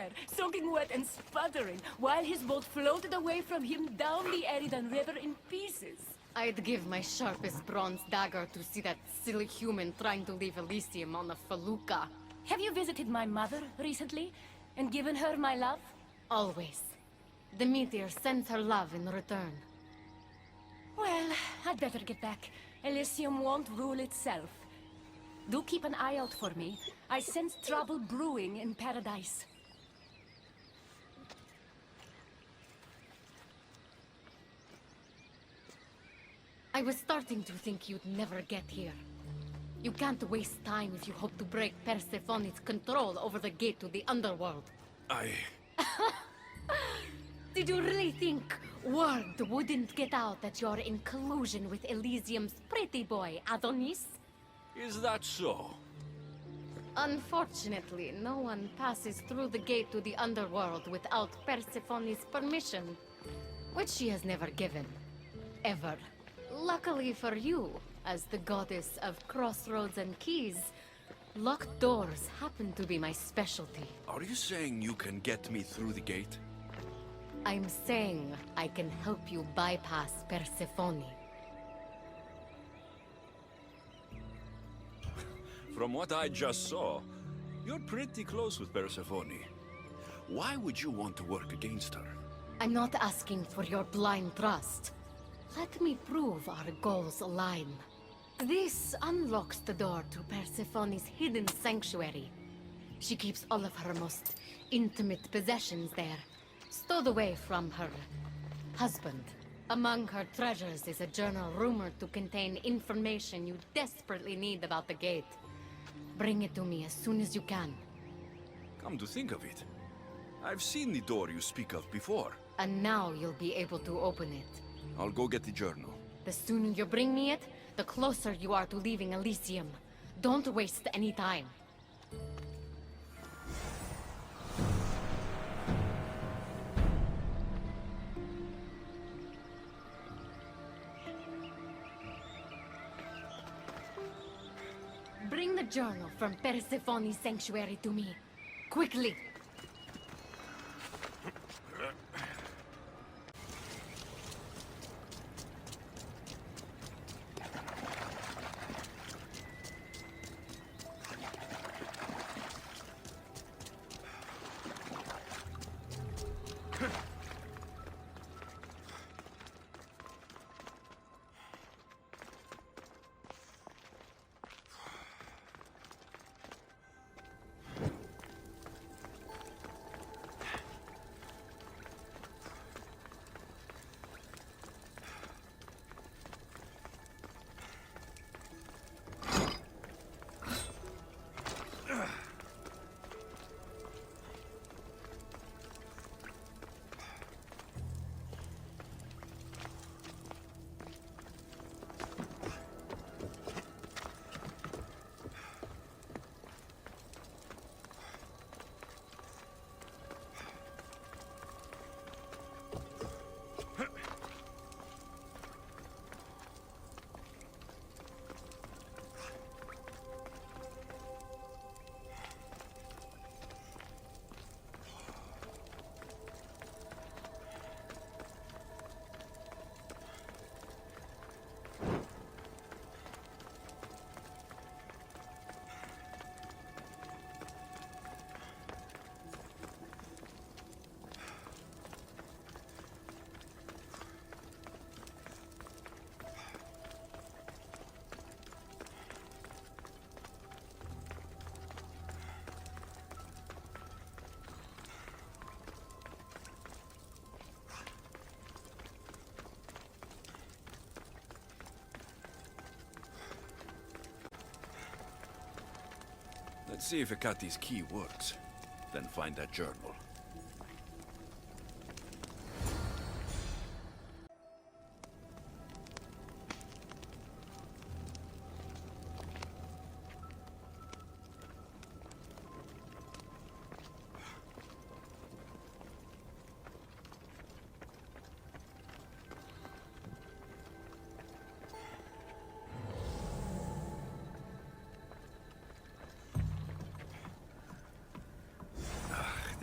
there, soaking wet and sputtering, while his boat floated away from him down the Eridan River in pieces. I'd give my sharpest bronze dagger to see that silly human trying to leave Elysium on a felucca. Have you visited my mother recently, and given her my love? Always. The meteor sends her love in return. Well, I'd better get back. Elysium won't rule itself. Do keep an eye out for me. I sense trouble brewing in paradise. I was starting to think you'd never get here. You can't waste time if you hope to break Persephone's control over the gate to the underworld. Did you really think word wouldn't get out that you're in collusion with Elysium's pretty boy, Adonis? Is that so? Unfortunately, no one passes through the gate to the underworld without Persephone's permission, which she has never given. Ever. Luckily for you, as the goddess of crossroads and keys, locked doors happen to be my specialty. Are you saying you can get me through the gate? I'm saying I can help you bypass Persephone. From what I just saw, you're pretty close with Persephone. Why would you want to work against her? I'm not asking for your blind trust. Let me prove our goals align. This unlocks the door to Persephone's hidden sanctuary. She keeps all of her most intimate possessions there, stowed away from her husband. Among her treasures is a journal rumored to contain information you desperately need about the gate. Bring it to me as soon as you can. Come to think of it, I've seen the door you speak of before. And now you'll be able to open it. I'll go get the journal. The sooner you bring me it, the closer you are to leaving Elysium. Don't waste any time. Bring the journal from Persephone's sanctuary to me. Quickly! Let's see if Hekate's key works. Then find that journal.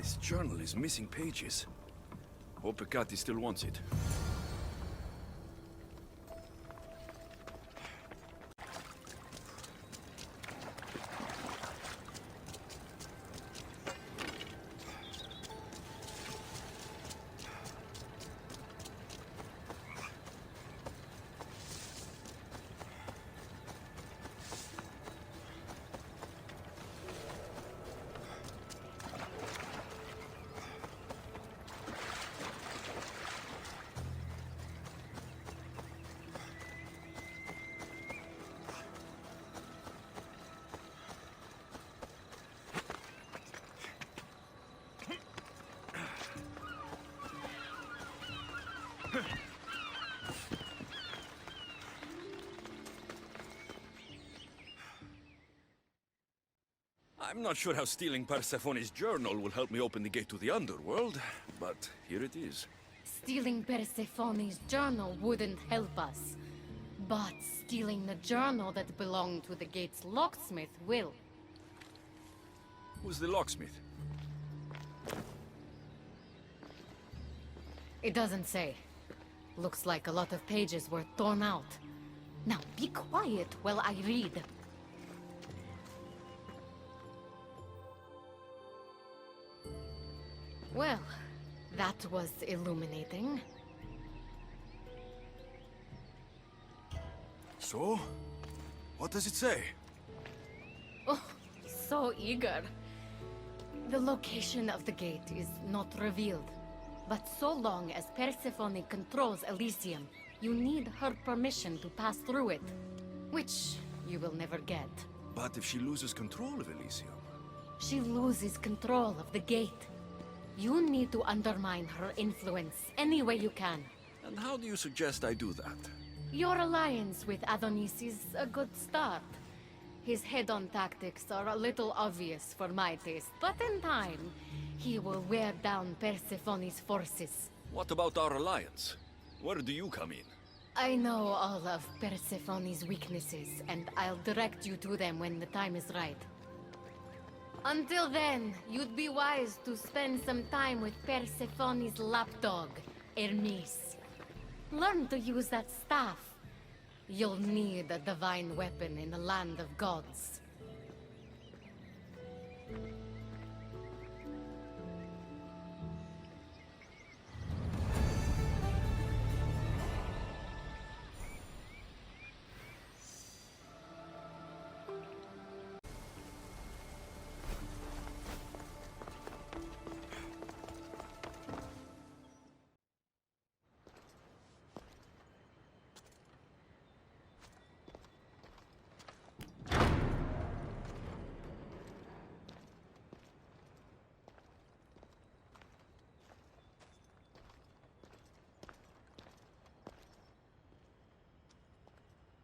This journal is missing pages. Hope Pecati still wants it. I'm not sure how stealing Persephone's journal will help me open the gate to the underworld, but here it is. Stealing Persephone's journal wouldn't help us. But stealing the journal that belonged to the gate's locksmith will. Who's the locksmith? It doesn't say. Looks like a lot of pages were torn out. Now be quiet while I read. Well, that was illuminating. So? What does it say? Oh, so eager. The location of the gate is not revealed. But so long as Persephone controls Elysium, you need her permission to pass through it. Which you will never get. But if she loses control of Elysium? She loses control of the gate. You need to undermine her influence any way you can. And how do you suggest I do that? Your alliance with Adonis is a good start. His head-on tactics are a little obvious for my taste, but in time, he will wear down Persephone's forces. What about our alliance? Where do you come in? I know all of Persephone's weaknesses, and I'll direct you to them when the time is right. Until then, you'd be wise to spend some time with Persephone's lapdog, Hermes. Learn to use that staff. You'll need a divine weapon in the land of gods.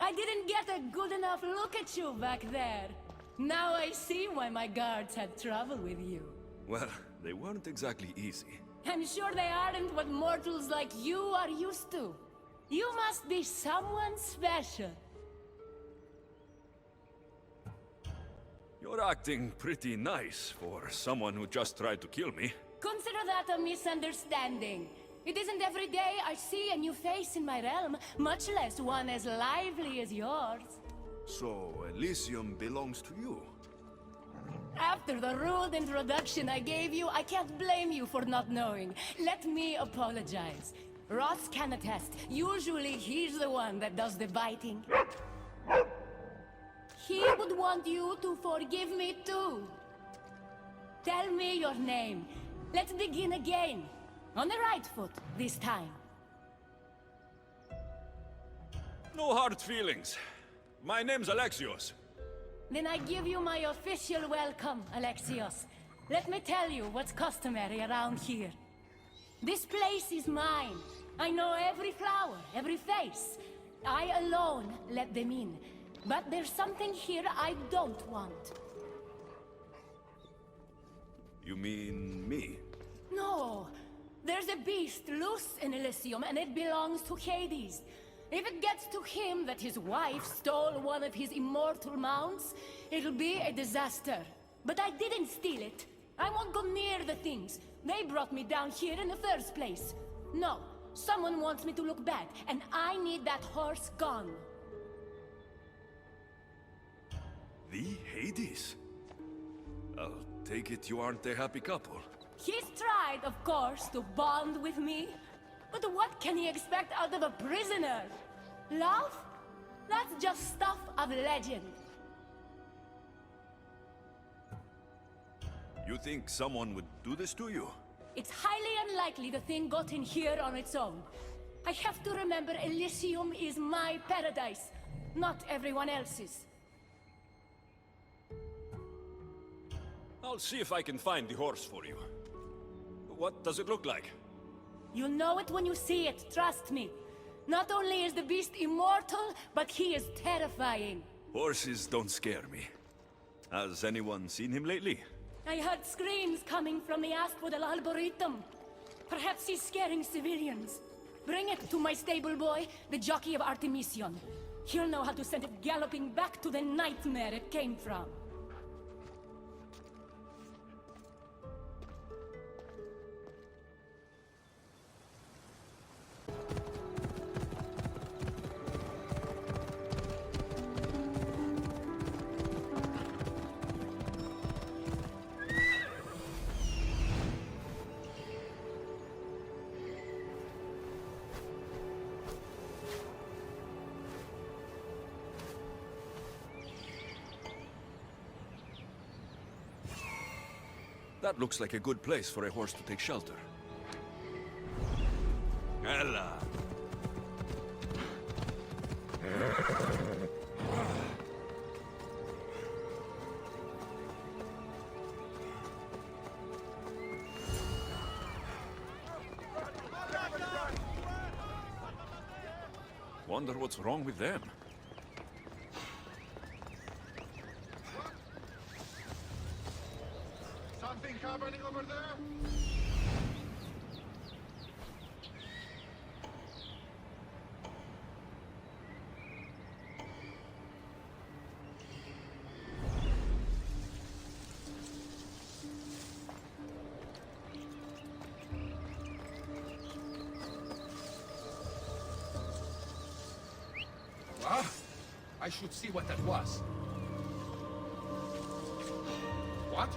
I didn't get a good enough look at you back there. Now I see why my guards had trouble with you. Well, they weren't exactly easy. I'm sure they aren't what mortals like you are used to. You must be someone special. You're acting pretty nice for someone who just tried to kill me. Consider that a misunderstanding. It isn't every day I see a new face in my realm, much less one as lively as yours. So, Elysium belongs to you? After the rude introduction I gave you, I can't blame you for not knowing. Let me apologize. Ross can attest. Usually he's the one that does the biting. He would want you to forgive me too. Tell me your name. Let's begin again. On the right foot, this time. No hard feelings. My name's Alexios. Then I give you my official welcome, Alexios. Let me tell you what's customary around here. This place is mine. I know every flower, every face. I alone let them in. But there's something here I don't want. You mean me? No. There's a beast loose in Elysium, and it belongs to Hades. If it gets to him that his wife stole one of his immortal mounts, it'll be a disaster. But I didn't steal it. I won't go near the things. They brought me down here in the first place. No, someone wants me to look bad, and I need that horse gone. The Hades? I'll take it you aren't a happy couple. He's tried, of course, to bond with me. But what can he expect out of a prisoner? Love? That's just stuff of legend. You think someone would do this to you? It's highly unlikely the thing got in here on its own. I have to remember Elysium is my paradise, not everyone else's. I'll see if I can find the horse for you. What does it look like? You'll know it when you see it, trust me. Not only is the beast immortal, but he is terrifying. Horses don't scare me. Has anyone seen him lately? I heard screams coming from the Asphodel Arboretum. Perhaps he's scaring civilians. Bring it to my stable boy, the jockey of Artemision. He'll know how to send it galloping back to the nightmare it came from. That looks like a good place for a horse to take shelter. Ella! Wonder what's wrong with them. Something happening over there? Ah, I should see what that was. What?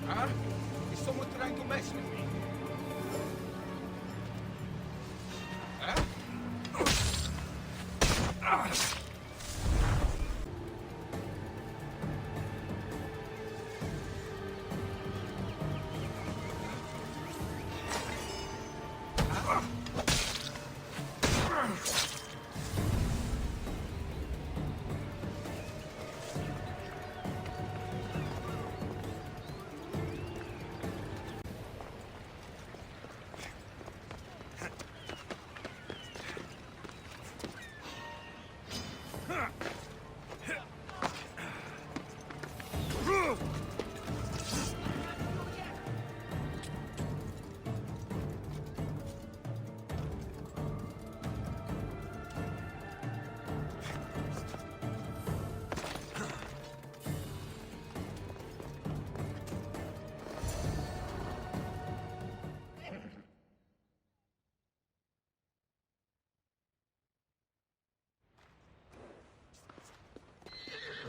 Huh? Is someone trying to mess with me? Huh?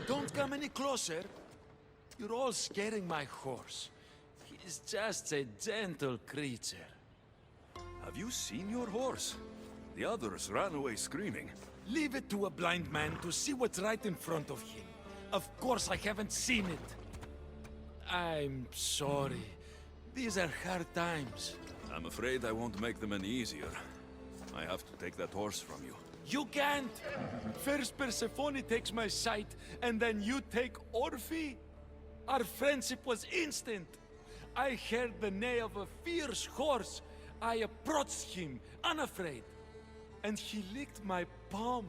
Don't come any closer. You're all scaring my horse. He's just a gentle creature. Have you seen your horse? The others ran away screaming. Leave it to a blind man to see what's right in front of him. Of course I haven't seen it. I'm sorry. These are hard times. I'm afraid I won't make them any easier. I have to take that horse from you. You can't! First Persephone takes my sight, and then you take Orphe? Our friendship was instant. I heard the neigh of a fierce horse. I approached him, unafraid. And he licked my palm.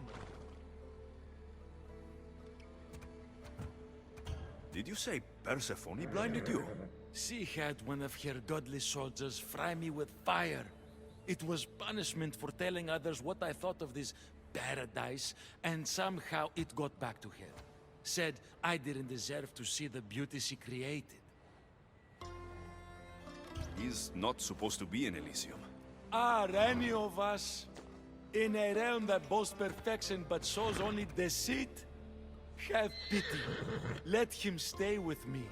Did you say Persephone blinded you? She had one of her godly soldiers fry me with fire. It was punishment for telling others what I thought of this paradise, and somehow it got back to her. Said I didn't deserve to see the beauty she created. He's not supposed to be in Elysium. Are any of us in a realm that boasts perfection but shows only deceit? Have pity. Let him stay with me.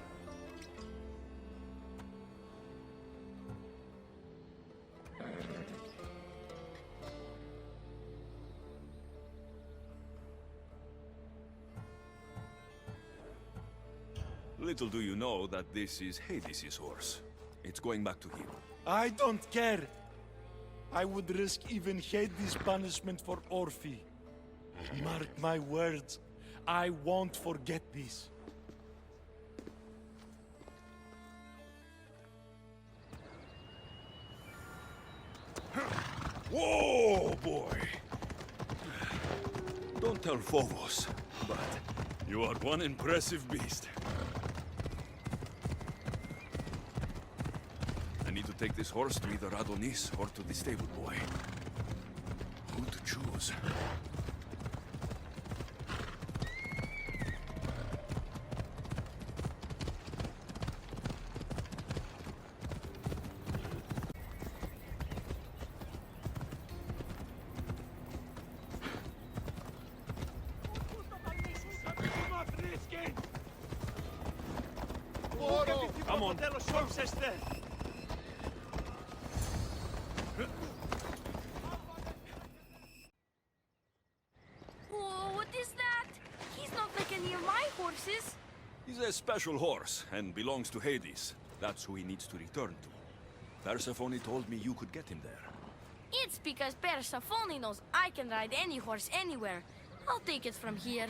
Little do you know that this is Hades' horse. It's going back to him. I don't care. I would risk even Hades' punishment for Orphe. Mark my words. I won't forget this. Whoa, boy! Don't tell Phobos, but you are one impressive beast. I need to take this horse to either Adonis or to the stable boy. Who to choose? Come on. Whoa, what is that? He's not like any of my horses. He's a special horse and belongs to Hades. That's who he needs to return to. Persephone told me you could get him there. It's because Persephone knows I can ride any horse anywhere. I'll take it from here.